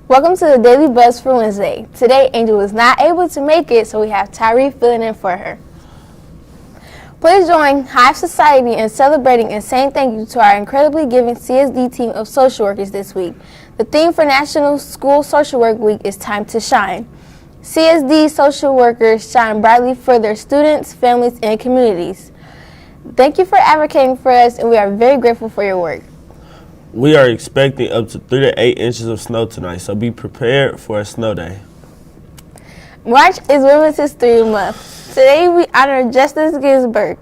Welcome to the Daily Buzz for Wednesday. Today, Angel was not able to make it, so we have Tyree filling in for her. Please join Hive Society in celebrating and saying thank you to our incredibly giving CSD team of social workers this week. The theme for National School Social Work Week is Time to Shine. CSD social workers shine brightly for their students, families, and communities. Thank you for advocating for us, and we are very grateful for your work. We are expecting up to 3 to 8 inches of snow tonight, so be prepared for a snow day. March is Women's History Month. Today we honor Justice Ginsburg.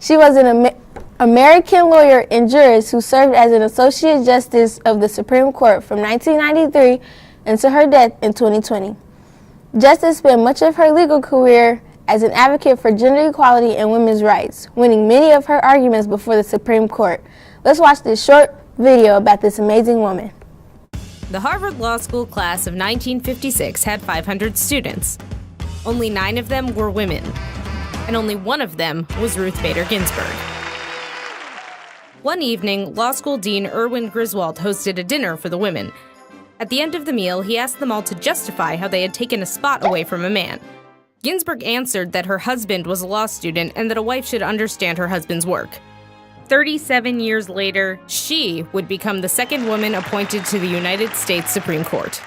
She was an American lawyer and jurist who served as an Associate Justice of the Supreme Court from 1993 until her death in 2020. Justice spent much of her legal career as an advocate for gender equality and women's rights, winning many of her arguments before the Supreme Court. Let's watch this short video about this amazing woman. The Harvard Law School class of 1956 had 500 students. Only 9 of them were women, and only one of them was Ruth Bader Ginsburg. One evening, law school dean Erwin Griswold hosted a dinner for the women. At the end of the meal, he asked them all to justify how they had taken a spot away from a man. Ginsburg answered that her husband was a law student and that a wife should understand her husband's work. 37 years later, she would become the second woman appointed to the United States Supreme Court.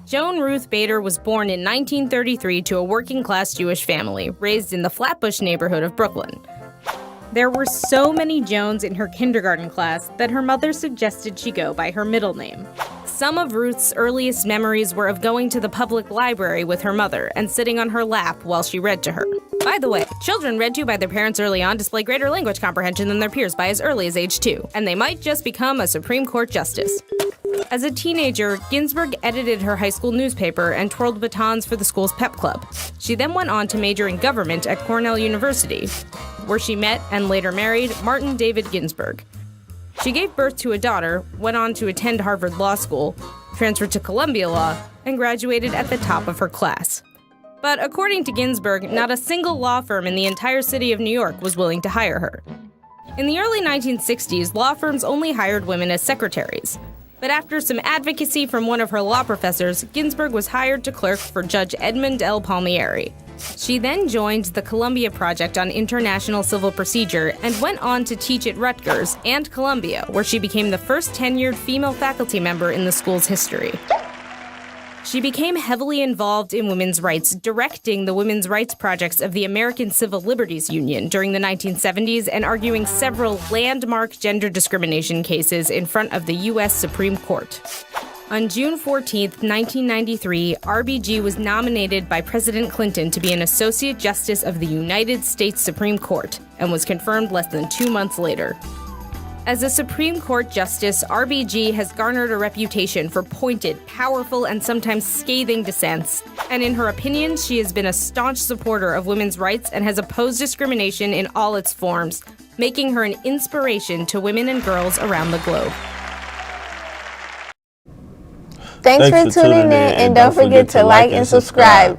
Joan Ruth Bader was born in 1933 to a working-class Jewish family, raised in the Flatbush neighborhood of Brooklyn. There were so many Joans in her kindergarten class that her mother suggested she go by her middle name. Some of Ruth's earliest memories were of going to the public library with her mother and sitting on her lap while she read to her. By the way, children read to by their parents early on display greater language comprehension than their peers by as early as age 2, and they might just become a Supreme Court justice. As a teenager, Ginsburg edited her high school newspaper and twirled batons for the school's pep club. She then went on to major in government at Cornell University, where she met and later married Martin David Ginsburg. She gave birth to a daughter, went on to attend Harvard Law School, transferred to Columbia Law, and graduated at the top of her class. But according to Ginsburg, not a single law firm in the entire city of New York was willing to hire her. In the early 1960s, law firms only hired women as secretaries. But after some advocacy from one of her law professors, Ginsburg was hired to clerk for Judge Edmund L. Palmieri. She then joined the Columbia Project on International Civil Procedure and went on to teach at Rutgers and Columbia, where she became the first tenured female faculty member in the school's history. She became heavily involved in women's rights, directing the women's rights projects of the American Civil Liberties Union during the 1970s and arguing several landmark gender discrimination cases in front of the U.S. Supreme Court. On June 14, 1993, RBG was nominated by President Clinton to be an Associate Justice of the United States Supreme Court and was confirmed less than 2 months later. As a Supreme Court justice, RBG has garnered a reputation for pointed, powerful, and sometimes scathing dissents, and in her opinions, she has been a staunch supporter of women's rights and has opposed discrimination in all its forms, making her an inspiration to women and girls around the globe. Thanks for tuning in, and don't forget to like and subscribe.